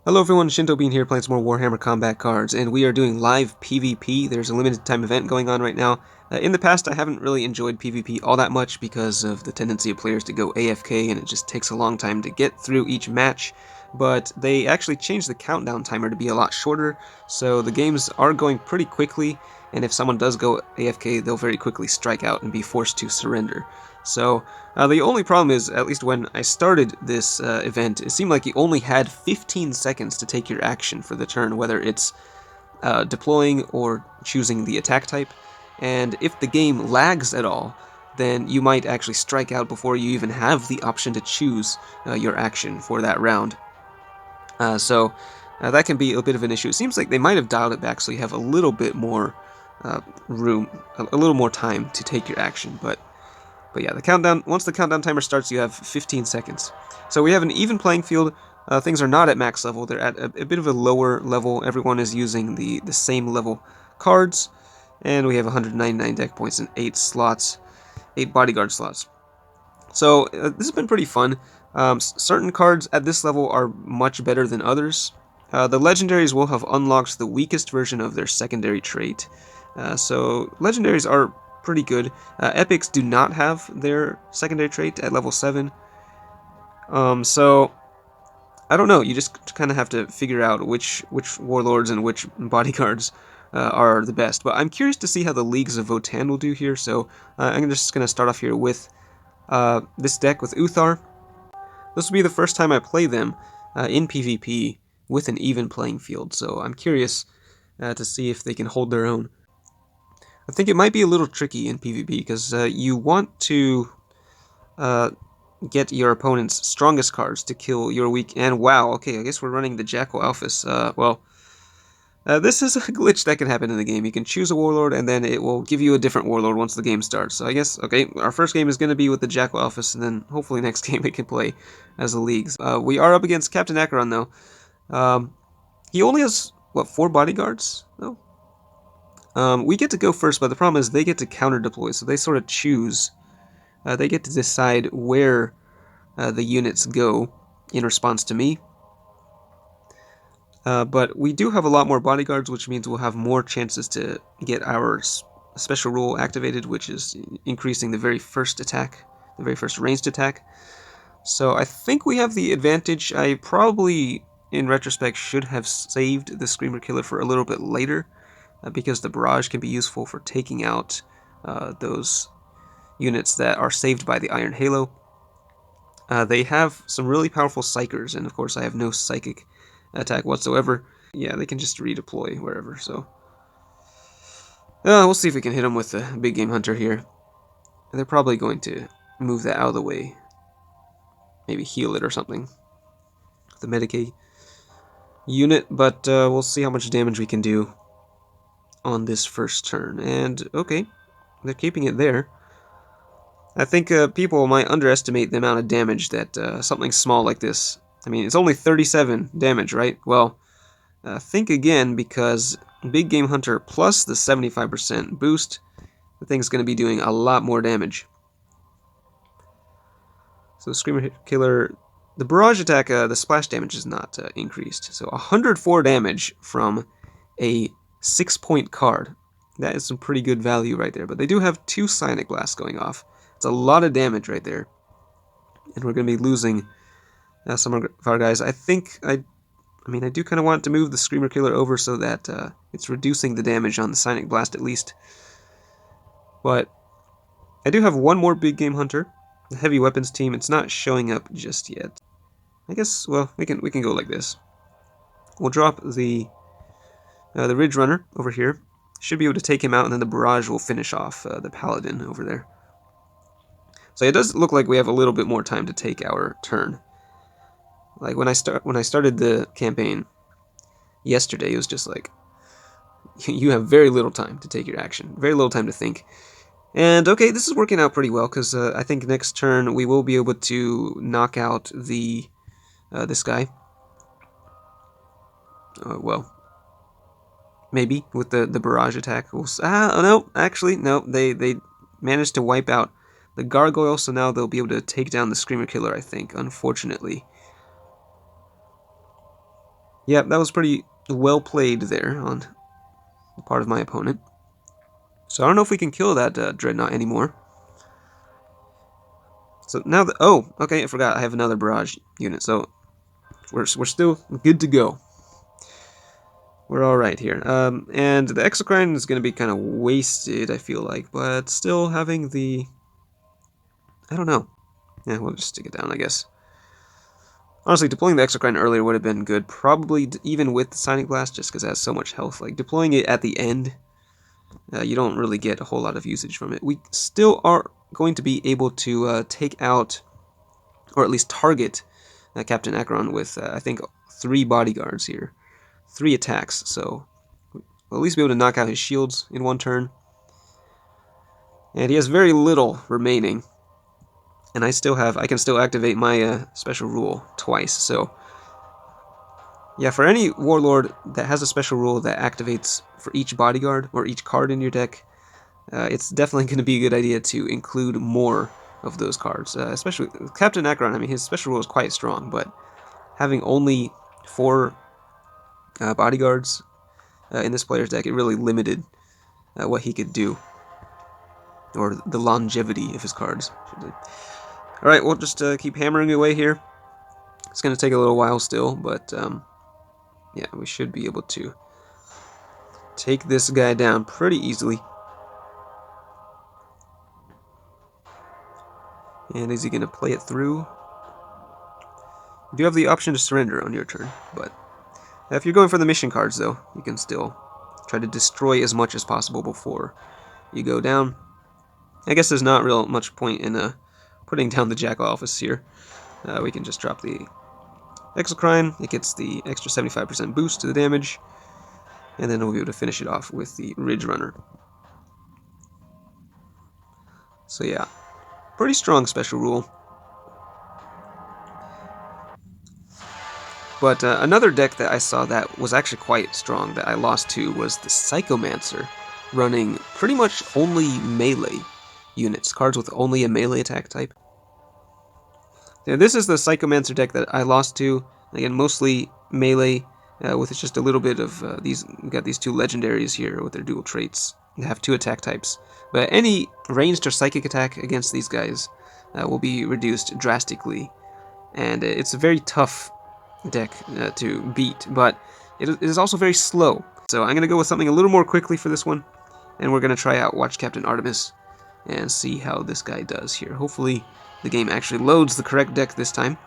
Hello everyone, Shinto Bean here playing some more Warhammer Combat Cards, and we are doing live PvP. There's a limited time event going on right now. In the past, I haven't really enjoyed PvP all that much because of the tendency of players to go AFK, and it just takes a long time to get through each match. But they actually changed the countdown timer to be a lot shorter, so the games are going pretty quickly, and if someone does go AFK, they'll very quickly strike out and be forced to surrender. So the only problem is, at least when I started this event, it seemed like you only had 15 seconds to take your action for the turn, whether it's deploying or choosing the attack type. And if the game lags at all, then you might actually strike out before you even have the option to choose your action for that round. So that can be a bit of an issue. It seems like they might have dialed it back so you have a little bit more room, a little more time to take your action, but yeah, the countdown. Once the countdown timer starts, you have 15 seconds. So we have an even playing field. Things are not at max level. They're at a bit of a lower level. Everyone is using the same level cards. And we have 199 deck points and 8 slots, 8 bodyguard slots. So this has been pretty fun. Certain cards at this level are much better than others. The legendaries will have unlocked the weakest version of their secondary trait. So legendaries are pretty good. Epics do not have their secondary trait at level 7. So I don't know. You just kind of have to figure out which warlords and which bodyguards are the best. But I'm curious to see how the Leagues of Votann will do here. So I'm just going to start off here with this deck with Uthar. This will be the first time I play them in PvP with an even playing field. So I'm curious to see if they can hold their own. I think it might be a little tricky in PvP because you want to get your opponent's strongest cards to kill your weak. And wow, okay, I guess we're running the Jackal Alphys. This is a glitch that can happen in the game. You can choose a warlord and then it will give you a different warlord once the game starts. So I guess, okay, our first game is going to be with the Jackal Alphys, and then hopefully next game we can play as the Leagues. We are up against Captain Acheron though. He only has, what, 4 bodyguards? No. We get to go first, but the problem is they get to counter deploy, so they sort of choose. They get to decide where the units go in response to me. But we do have a lot more bodyguards, which means we'll have more chances to get our special rule activated, which is increasing the very first attack, the very first ranged attack. So I think we have the advantage. I probably, in retrospect, should have saved the Screamer Killer for a little bit later, because the barrage can be useful for taking out those units that are saved by the Iron Halo. They have some really powerful Psychers, and of course I have no Psychic attack whatsoever. Yeah, they can just redeploy wherever, so... we'll see if we can hit them with the Big Game Hunter here. They're probably going to move that out of the way. Maybe heal it or something. The Medicaid unit, but we'll see how much damage we can do on this first turn. And, okay, they're keeping it there. I think people might underestimate the amount of damage that something small like this... I mean, it's only 37 damage, right? Well, think again, because Big Game Hunter plus the 75% boost, the thing's going to be doing a lot more damage. So the Screamer Killer... The barrage attack, the splash damage is not increased. So 104 damage from a 6-point card. That is some pretty good value right there. But they do have 2 Psionic Blasts going off. It's a lot of damage right there. And we're going to be losing some of our guys. I think I do kind of want to move the Screamer Killer over so that it's reducing the damage on the Psionic Blast at least. But I do have one more Big Game Hunter. The Heavy Weapons team, it's not showing up just yet. I guess, well, we can go like this. We'll drop the Ridge Runner over here. Should be able to take him out, and then the Barrage will finish off the Paladin over there. So it does look like we have a little bit more time to take our turn. Like when I started the campaign yesterday, it was just like you have very little time to take your action, very little time to think. And okay, this is working out pretty well because I think next turn we will be able to knock out the this guy. Well, maybe with the barrage attack. No, actually no. They managed to wipe out the gargoyle, so now they'll be able to take down the Screamer Killer. I think, unfortunately. Yeah, that was pretty well played there on the part of my opponent. So I don't know if we can kill that Dreadnought anymore. So now that... Oh, okay, I forgot. I have another barrage unit, so we're still good to go. We're alright here. And the Exocrine is going to be kind of wasted, I feel like, but still having the... I don't know. Yeah, we'll just stick it down, I guess. Honestly, deploying the Exocrine earlier would have been good, probably even with the Sonic Blast, just because it has so much health. Like, deploying it at the end, you don't really get a whole lot of usage from it. We still are going to be able to take out, or at least target, Captain Acheron with, I think, 3 bodyguards here. 3 attacks, so we'll at least be able to knock out his shields in one turn. And he has very little remaining. And I can still activate my special rule twice, so... Yeah, for any warlord that has a special rule that activates for each bodyguard, or each card in your deck, it's definitely going to be a good idea to include more of those cards. Especially Captain Acheron, I mean, his special rule is quite strong, but having only 4 bodyguards in this player's deck, it really limited what he could do, or the longevity of his cards. Alright, we'll just keep hammering away here. It's going to take a little while still, but yeah, we should be able to take this guy down pretty easily. And is he going to play it through? You do have the option to surrender on your turn, but if you're going for the mission cards, though, you can still try to destroy as much as possible before you go down. I guess there's not real much point in putting down the Jackal Office here. We can just drop the Exocrine. It gets the extra 75% boost to the damage, and then we'll be able to finish it off with the Ridge Runner. So yeah, pretty strong special rule. But another deck that I saw that was actually quite strong that I lost to was the Psychomancer, running pretty much only melee units, cards with only a melee attack type. Yeah, this is the Psychomancer deck that I lost to, again, mostly melee, with just a little bit of these. We've got these 2 legendaries here with their dual traits. They have 2 attack types, but any ranged or psychic attack against these guys will be reduced drastically, and it's a very tough deck to beat, but it is also very slow. So I'm going to go with something a little more quickly for this one, and we're going to try out Watch Captain Artemis and see how this guy does here. Hopefully the game actually loads the correct deck this time.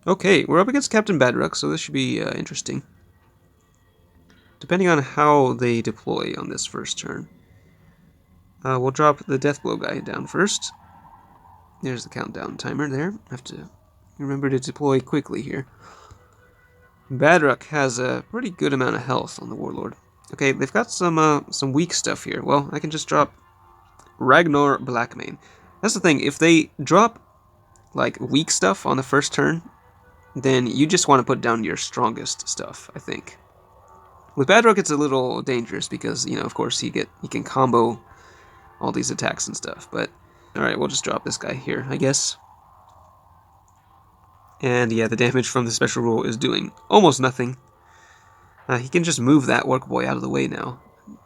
Okay, we're up against Captain Badrock, so this should be interesting. Depending on how they deploy on this first turn. We'll drop the Deathblow guy down first. There's the countdown timer there. I have to remember to deploy quickly here. Badrock has a pretty good amount of health on the Warlord. Okay, they've got some weak stuff here. Well, I can just drop Ragnar Blackmane. That's the thing, if they drop like weak stuff on the first turn, then you just want to put down your strongest stuff, I think. With Badrock, it's a little dangerous because, you know, of course, he can combo all these attacks and stuff. But alright, we'll just drop this guy here, I guess. And yeah, the damage from the special rule is doing almost nothing. He can just move that Orc Boy out of the way now.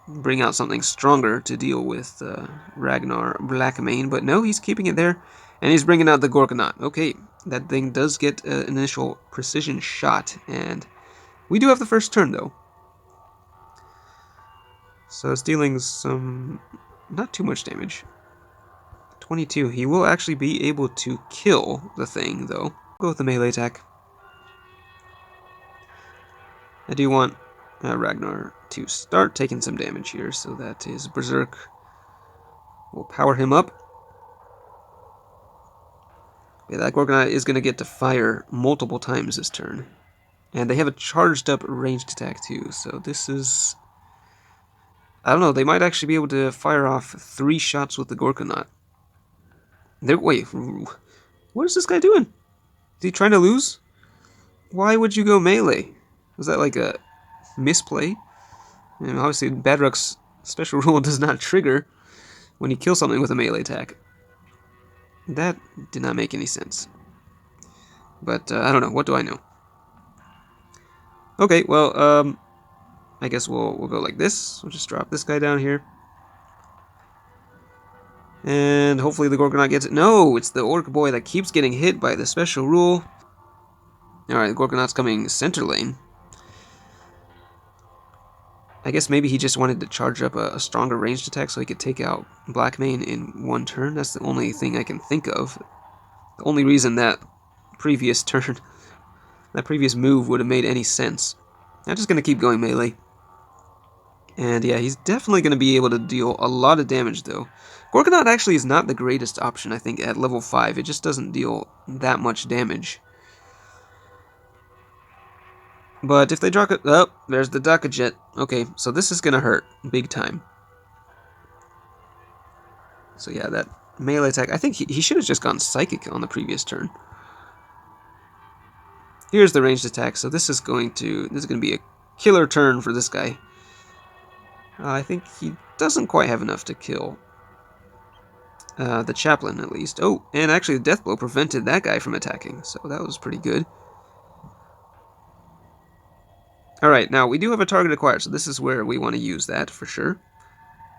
Bring out something stronger to deal with Ragnar Blackmane, but no, he's keeping it there. And he's bringing out the Gorkanaut. Okay, that thing does get an initial precision shot, and we do have the first turn, though. So it's dealing some... not too much damage. 22. He will actually be able to kill the thing, though. Go with the melee attack. I do want Ragnar to start taking some damage here, so that his Berserk will power him up. Yeah, that Gorkanaut is going to get to fire multiple times this turn. And they have a charged up ranged attack too, so this is... I don't know, they might actually be able to fire off 3 shots with the Gorkanaut. Wait, what is this guy doing? Is he trying to lose? Why would you go melee? Was that like a misplay? And obviously, Badrock's special rule does not trigger when you kill something with a melee attack. That did not make any sense. But I don't know. What do I know? Okay, well, I guess we'll go like this. We'll just drop this guy down here. And hopefully the Gorgonaut gets it. No, it's the Orc boy that keeps getting hit by the special rule. Alright, the Gorgonaut's coming center lane. I guess maybe he just wanted to charge up a stronger ranged attack so he could take out Blackmane in one turn. That's the only thing I can think of. The only reason that previous turn, that previous move would have made any sense. I'm just going to keep going melee. And yeah, he's definitely going to be able to deal a lot of damage though. Gorgonaut actually is not the greatest option, I think, at level 5. It just doesn't deal that much damage. But if they drop it... Oh, there's the Dakajet. Okay, so this is going to hurt big time. So yeah, that melee attack... I think he should have just gone Psychic on the previous turn. Here's the ranged attack, so this is going to be a killer turn for this guy. I think he doesn't quite have enough to kill the Chaplain, at least. Oh, and actually the Death Blow prevented that guy from attacking, so that was pretty good. Alright, now we do have a target acquired, so this is where we want to use that for sure.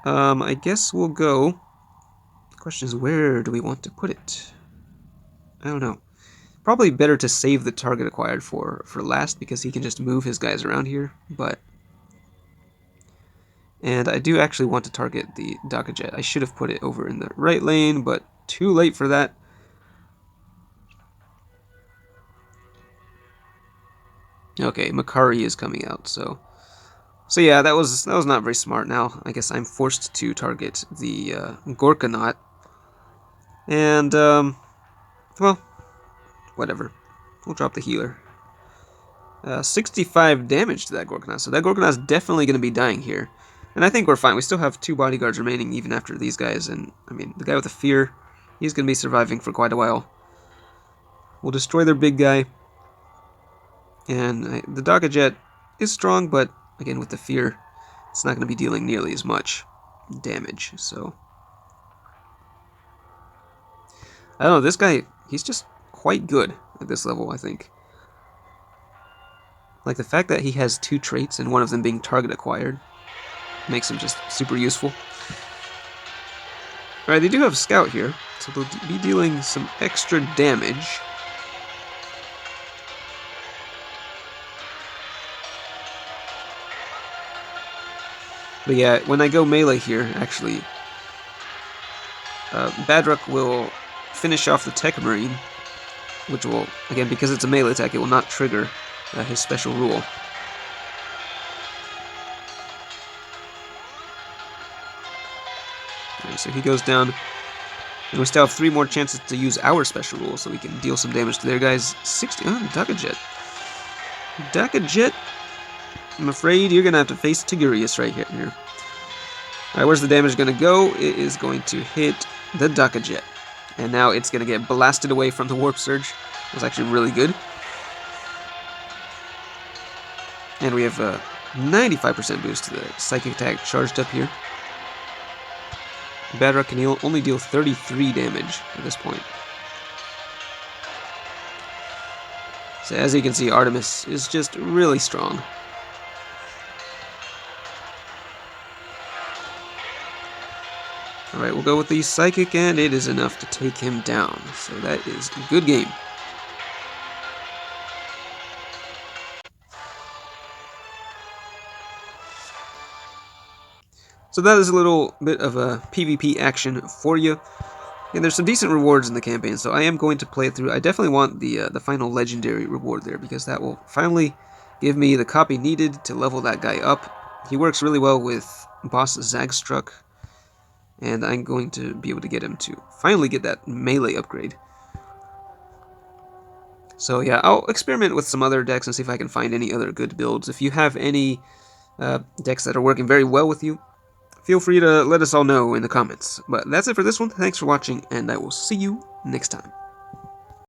I guess we'll go... The question is, where do we want to put it? I don't know. Probably better to save the target acquired for last, because he can just move his guys around here, but... And I do actually want to target the Dakajet. I should have put it over in the right lane, but too late for that. Okay, Makari is coming out, so yeah, that was not very smart. Now I guess I'm forced to target the Gorgonaut, and well, whatever. We'll drop the healer. 65 damage to that Gorgonaut, so that Gorgonaut's definitely going to be dying here, and I think we're fine. We still have 2 bodyguards remaining even after these guys, and I mean the guy with the fear, he's going to be surviving for quite a while. We'll destroy their big guy. And the Dakajet is strong, but again, with the fear, it's not going to be dealing nearly as much damage. So, I don't know, this guy, he's just quite good at this level, I think. Like, the fact that he has 2 traits, and one of them being target acquired, makes him just super useful. Alright, they do have Scout here, so they'll be dealing some extra damage. But yeah, when I go melee here, actually, Badruk will finish off the Tech Marine, which will, again, because it's a melee attack, it will not trigger his special rule. Okay, so he goes down, and we still have 3 more chances to use our special rule, so we can deal some damage to their guys. 60, oh, Dakajet. Dakajet, I'm afraid you're going to have to face Tigurius right here. Alright, where's the damage going to go? It is going to hit the Dakajet. And now it's going to get blasted away from the Warp Surge. It was actually really good. And we have a 95% boost to the Psychic attack charged up here. Badruk can only deal 33 damage at this point. So as you can see, Artemis is just really strong. Alright, we'll go with the Psychic, and it is enough to take him down. So that is a good game. So that is a little bit of a PvP action for you. And there's some decent rewards in the campaign, so I am going to play it through. I definitely want the final legendary reward there, because that will finally give me the copy needed to level that guy up. He works really well with boss Zagstruck, and I'm going to be able to get him to finally get that melee upgrade. So yeah, I'll experiment with some other decks and see if I can find any other good builds. If you have any decks that are working very well with you, feel free to let us all know in the comments. But that's it for this one. Thanks for watching, and I will see you next time.